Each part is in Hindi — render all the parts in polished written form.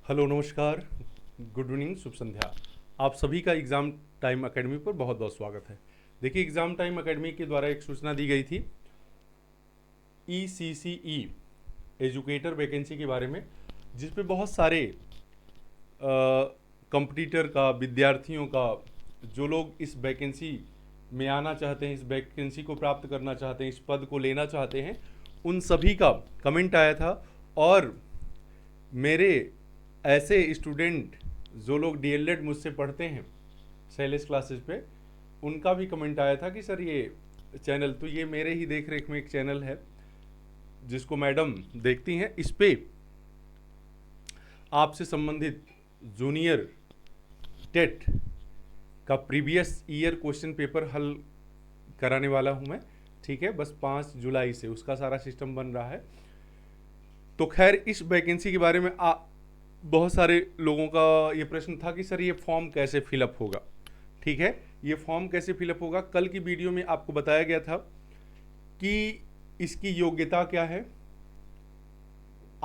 हेलो नमस्कार, गुड इवनिंग, शुभ संध्या। आप सभी का एग्ज़ाम टाइम एकेडमी पर बहुत बहुत स्वागत है। देखिए, एग्ज़ाम टाइम एकेडमी के द्वारा एक सूचना दी गई थी ECCE एजुकेटर वैकेंसी के बारे में, जिस पे बहुत सारे कंपटीटर का, विद्यार्थियों का, जो लोग इस वैकेंसी में आना चाहते हैं, इस वैकेंसी को प्राप्त करना चाहते हैं, इस पद को लेना चाहते हैं, उन सभी का कमेंट आया था। और मेरे ऐसे स्टूडेंट जो लोग DLED मुझसे पढ़ते हैं शैलेश क्लासेस पे, उनका भी कमेंट आया था कि सर ये चैनल, तो ये मेरे ही देख रेख में एक चैनल है जिसको मैडम देखती हैं, इस पे आपसे संबंधित जूनियर टेट का प्रीवियस ईयर क्वेश्चन पेपर हल कराने वाला हूँ मैं। ठीक है, बस 5 जुलाई से उसका सारा सिस्टम बन रहा है। तो खैर, इस वैकेंसी के बारे में बहुत सारे लोगों का ये प्रश्न था कि सर ये फॉर्म कैसे फिलअप होगा। ठीक है, ये फॉर्म कैसे फिलअप होगा, कल की वीडियो में आपको बताया गया था कि इसकी योग्यता क्या है,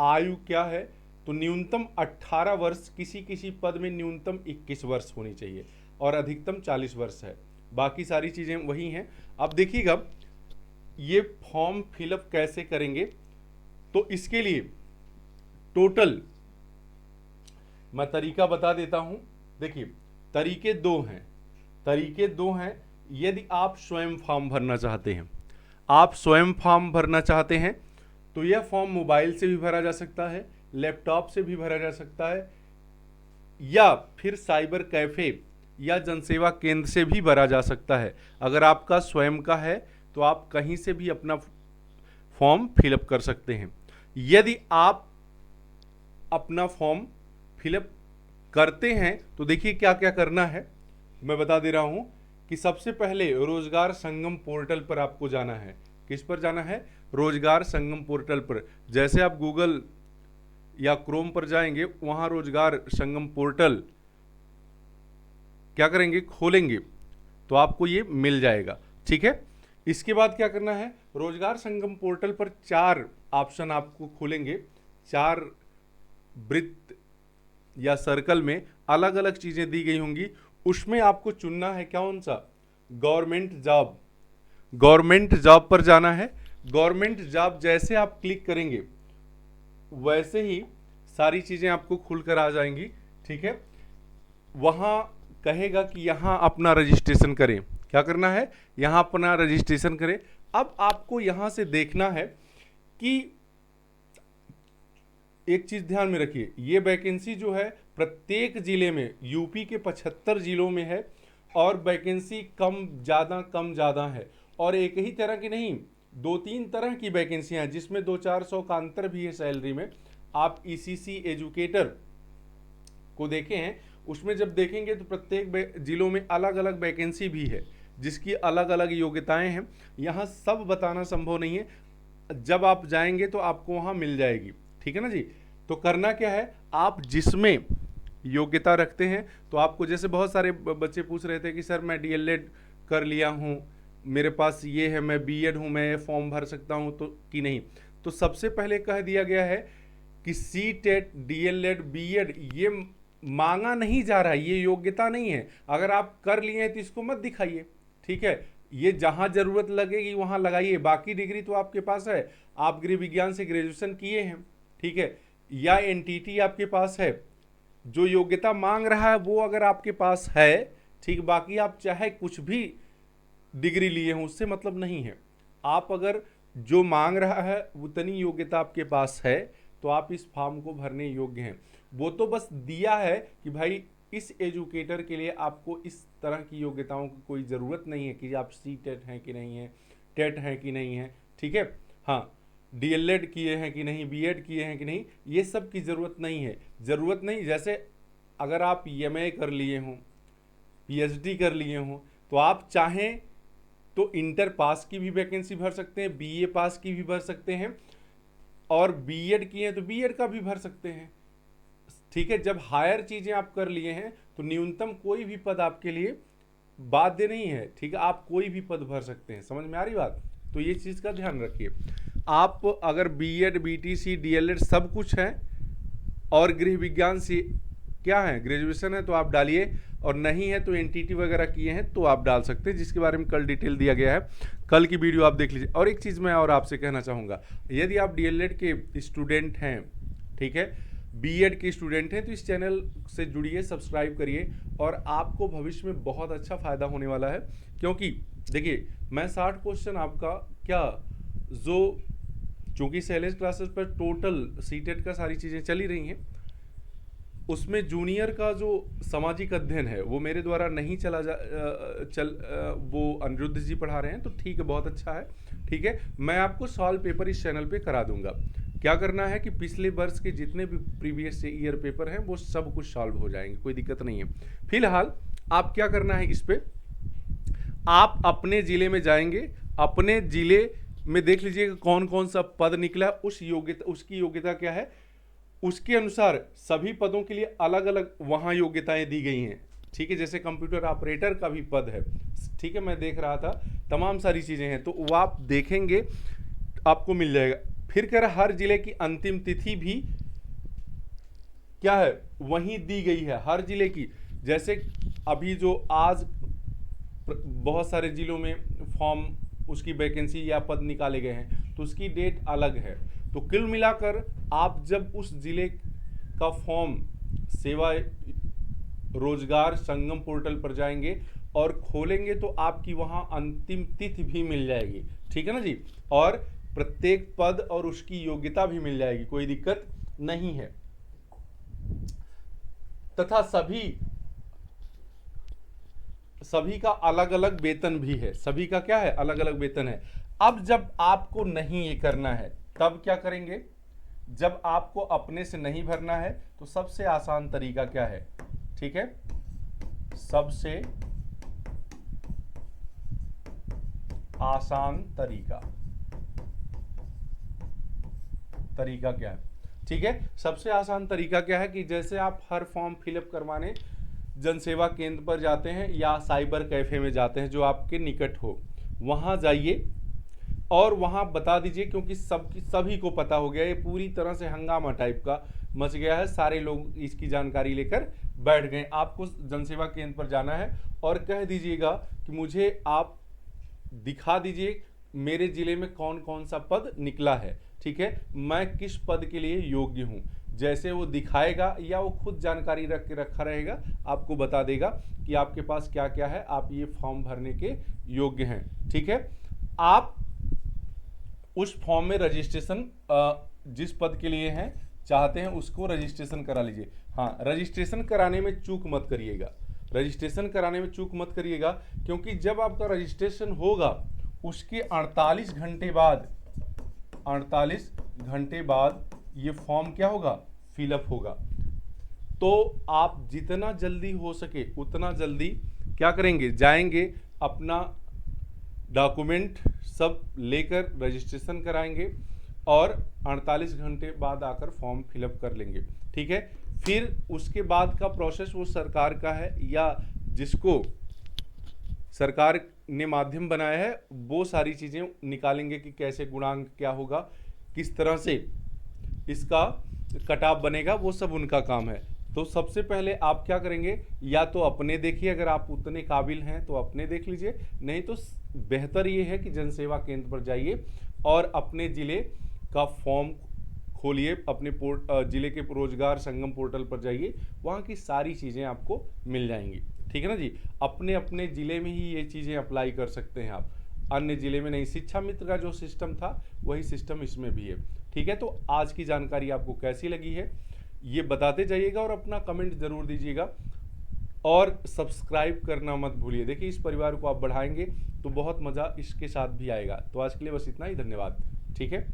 आयु क्या है। तो न्यूनतम 18 वर्ष, किसी किसी पद में न्यूनतम 21 वर्ष होनी चाहिए और अधिकतम 40 वर्ष है। बाकी सारी चीज़ें वही हैं। अब देखिएगा ये फॉर्म फिलअप कैसे करेंगे। तो इसके लिए टोटल मैं तरीका बता देता हूं। देखिए, तरीके दो हैं। यदि आप स्वयं फॉर्म भरना चाहते हैं, तो यह फॉर्म मोबाइल से भी भरा जा सकता है, लैपटॉप से भी भरा जा सकता है, या फिर साइबर कैफे या जनसेवा केंद्र से भी भरा जा सकता है। अगर आपका स्वयं का है तो आप कहीं से भी अपना फॉर्म फिलअप कर सकते हैं। यदि आप अपना फॉर्म फिलअप करते हैं तो देखिए क्या क्या करना है, मैं बता दे रहा हूं कि सबसे पहले रोजगार संगम पोर्टल पर आपको जाना है। किस पर जाना है? रोजगार संगम पोर्टल पर। जैसे आप गूगल या क्रोम पर जाएंगे, वहां रोजगार संगम पोर्टल क्या करेंगे, खोलेंगे, तो आपको ये मिल जाएगा। ठीक है, इसके बाद क्या करना है, रोजगार संगम पोर्टल पर 4 ऑप्शन आपको खुलेंगे। 4 वृत्त या सर्कल में अलग अलग चीजें दी गई होंगी। उसमें आपको चुनना है कौन सा, गवर्नमेंट जॉब। गवर्नमेंट जॉब पर जाना है। गवर्नमेंट जॉब जैसे आप क्लिक करेंगे वैसे ही सारी चीजें आपको खुलकर आ जाएंगी। ठीक है, वहां कहेगा कि यहां अपना रजिस्ट्रेशन करें। क्या करना है, यहां अपना रजिस्ट्रेशन करें। अब आपको यहां से देखना है कि एक चीज ध्यान में रखिए, ये वैकेंसी जो है प्रत्येक जिले में, यूपी के 75 जिलों में है, और वैकेंसी कम ज़्यादा है। और एक ही तरह की नहीं, 2-3 तरह की वैकेंसियां हैं, जिसमें 200-400 का अंतर भी है सैलरी में। आप ECC एजुकेटर को देखे हैं, उसमें जब देखेंगे तो प्रत्येक जिलों में अलग अलग वैकेंसी भी है, जिसकी अलग अलग योग्यताएं हैं। यहाँ सब बताना संभव नहीं है, जब आप जाएंगे तो आपको वहाँ मिल जाएगी। ठीक है ना जी। तो करना क्या है, आप जिसमें योग्यता रखते हैं, तो आपको, जैसे बहुत सारे बच्चे पूछ रहे थे कि सर मैं DLED कर लिया हूँ, मेरे पास ये है, मैं B.Ed हूँ, मैं फॉर्म भर सकता हूँ तो कि नहीं। तो सबसे पहले कह दिया गया है कि CTET, DLED, B.Ed ये मांगा नहीं जा रहा है, ये योग्यता नहीं है। अगर आप कर लिए हैं तो इसको मत दिखाइए। ठीक है, ये जहां जरूरत लगेगी वहां लगाइए। बाकी डिग्री तो आपके पास है, आप गृह विज्ञान से ग्रेजुएशन किए हैं, ठीक है, या NTT आपके पास है। जो योग्यता मांग रहा है वो अगर आपके पास है, ठीक, बाकी आप चाहे कुछ भी डिग्री लिए हों, उससे मतलब नहीं है। आप अगर जो मांग रहा है उतनी योग्यता आपके पास है तो आप इस फॉर्म को भरने योग्य हैं। वो तो बस दिया है कि भाई इस एजुकेटर के लिए आपको इस तरह की योग्यताओं की कोई ज़रूरत नहीं है कि आप CTET हैं कि नहीं है, टेट हैं कि नहीं है। ठीक है, हाँ, DLED किए हैं कि नहीं, B.Ed किए हैं कि नहीं, ये सब की ज़रूरत नहीं है। ज़रूरत नहीं, जैसे अगर आप MA कर लिए हों, PhD कर लिए हों, तो आप चाहें तो इंटर पास की भी वैकेंसी भर सकते हैं, BA पास की भी भर सकते हैं, और B.Ed किए हैं तो B.Ed का भी भर सकते हैं। ठीक है, जब हायर चीज़ें आप कर लिए हैं तो न्यूनतम कोई भी पद आपके लिए बाध्य नहीं है। ठीक है, आप कोई भी पद भर सकते हैं। समझ में आ रही बात? तो ये चीज़ का ध्यान रखिए। आप अगर B.Ed, BTC, DLED सब कुछ है और गृह विज्ञान से क्या है, ग्रेजुएशन है तो आप डालिए, और नहीं है तो एनटीटी वगैरह किए हैं तो आप डाल सकते हैं, जिसके बारे में कल डिटेल दिया गया है, कल की वीडियो आप देख लीजिए। और एक चीज़ मैं और आपसे कहना चाहूँगा, यदि आप डीएलएड के स्टूडेंट हैं, ठीक है, बीएड के स्टूडेंट हैं, तो इस चैनल से जुड़िए, सब्सक्राइब करिए, और आपको भविष्य में बहुत अच्छा फ़ायदा होने वाला है। क्योंकि देखिए, मैं 60 क्वेश्चन आपका क्या, जो चूँकि सैलेज क्लासेस पर टोटल सीटेट का सारी चीज़ें चली रही हैं, उसमें जूनियर का जो सामाजिक अध्ययन है वो मेरे द्वारा नहीं वो अनिरुद्ध जी पढ़ा रहे हैं, तो ठीक है, बहुत अच्छा है, ठीक है। मैं आपको सॉल्व पेपर इस चैनल पे करा दूंगा। क्या करना है कि पिछले वर्ष के जितने भी प्रीवियस ईयर पेपर हैं वो सब कुछ सॉल्व हो जाएंगे, कोई दिक्कत नहीं है। फिलहाल आप क्या करना है, इस पे आप अपने ज़िले में जाएंगे, अपने ज़िले में देख लीजिएगा कौन कौन सा पद निकला, उसकी योग्यता क्या है, उसके अनुसार सभी पदों के लिए अलग अलग वहाँ योग्यताएं दी गई हैं, ठीक है। जैसे कंप्यूटर ऑपरेटर का भी पद है, ठीक है, मैं देख रहा था, तमाम सारी चीज़ें हैं, तो वो आप देखेंगे आपको मिल जाएगा। फिर कह रहा हर जिले की अंतिम तिथि भी क्या है, वहीं दी गई है, हर जिले की। जैसे अभी जो आज बहुत सारे जिलों में फॉर्म, उसकी वैकेंसी या पद निकाले गए हैं, तो उसकी डेट अलग है। तो कुल मिलाकर आप जब उस जिले का फॉर्म सेवा रोजगार संगम पोर्टल पर जाएंगे और खोलेंगे, तो आपकी वहां अंतिम तिथि भी मिल जाएगी, ठीक है ना जी, और प्रत्येक पद और उसकी योग्यता भी मिल जाएगी, कोई दिक्कत नहीं है। तथा सभी का अलग अलग वेतन भी है, सभी का क्या है, अलग अलग वेतन है। अब जब आपको नहीं ये करना है, तब क्या करेंगे, जब आपको अपने से नहीं भरना है, तो सबसे आसान तरीका क्या है, ठीक है, सबसे आसान तरीका क्या है, ठीक है, सबसे आसान तरीका क्या है कि जैसे आप हर फॉर्म फिलअप करवाने जनसेवा केंद्र पर जाते हैं या साइबर कैफे में जाते हैं जो आपके निकट हो, वहां जाइए और वहां बता दीजिए, क्योंकि सभी को पता हो गया, ये पूरी तरह से हंगामा टाइप का मच गया है, सारे लोग इसकी जानकारी लेकर बैठ गए। आपको जनसेवा केंद्र पर जाना है और कह दीजिएगा कि मुझे आप दिखा दीजिए मेरे जिले में कौन कौन सा पद निकला है, ठीक है, मैं किस पद के लिए योग्य हूँ। जैसे वो दिखाएगा या वो खुद जानकारी रख के रखा रहेगा, आपको बता देगा कि आपके पास क्या क्या है, आप ये फॉर्म भरने के योग्य हैं, ठीक है। आप उस फॉर्म में रजिस्ट्रेशन जिस पद के लिए हैं चाहते हैं उसको रजिस्ट्रेशन करा लीजिए। हाँ, रजिस्ट्रेशन कराने में चूक मत करिएगा, रजिस्ट्रेशन कराने में चूक मत करिएगा, क्योंकि जब आपका रजिस्ट्रेशन होगा उसके 48 घंटे बाद ये फॉर्म क्या होगा, फिलअप होगा। तो आप जितना जल्दी हो सके उतना जल्दी क्या करेंगे, जाएंगे, अपना डॉक्यूमेंट सब लेकर रजिस्ट्रेशन कराएंगे और 48 घंटे बाद आकर फॉर्म फिलअप कर लेंगे, ठीक है। फिर उसके बाद का प्रोसेस वो सरकार का है, या जिसको सरकार ने माध्यम बनाया है, वो सारी चीज़ें निकालेंगे कि कैसे गुणांक क्या होगा, किस तरह से इसका कट-ऑफ बनेगा, वो सब उनका काम है। तो सबसे पहले आप क्या करेंगे, या तो अपने देखिए, अगर आप उतने काबिल हैं तो अपने देख लीजिए, नहीं तो बेहतर ये है कि जनसेवा केंद्र पर जाइए और अपने ज़िले का फॉर्म खोलिए, अपने ज़िले के रोजगार संगम पोर्टल पर जाइए, वहाँ की सारी चीज़ें आपको मिल जाएंगी, ठीक है ना जी। अपने अपने ज़िले में ही ये चीज़ें अप्लाई कर सकते हैं आप, अन्य ज़िले में नहीं। शिक्षा मित्र का जो सिस्टम था वही सिस्टम इसमें भी है, ठीक है। तो आज की जानकारी आपको कैसी लगी है ये बताते जाइएगा और अपना कमेंट ज़रूर दीजिएगा, और सब्सक्राइब करना मत भूलिए। देखिए, इस परिवार को आप बढ़ाएंगे तो बहुत मज़ा इसके साथ भी आएगा। तो आज के लिए बस इतना ही, धन्यवाद, ठीक है।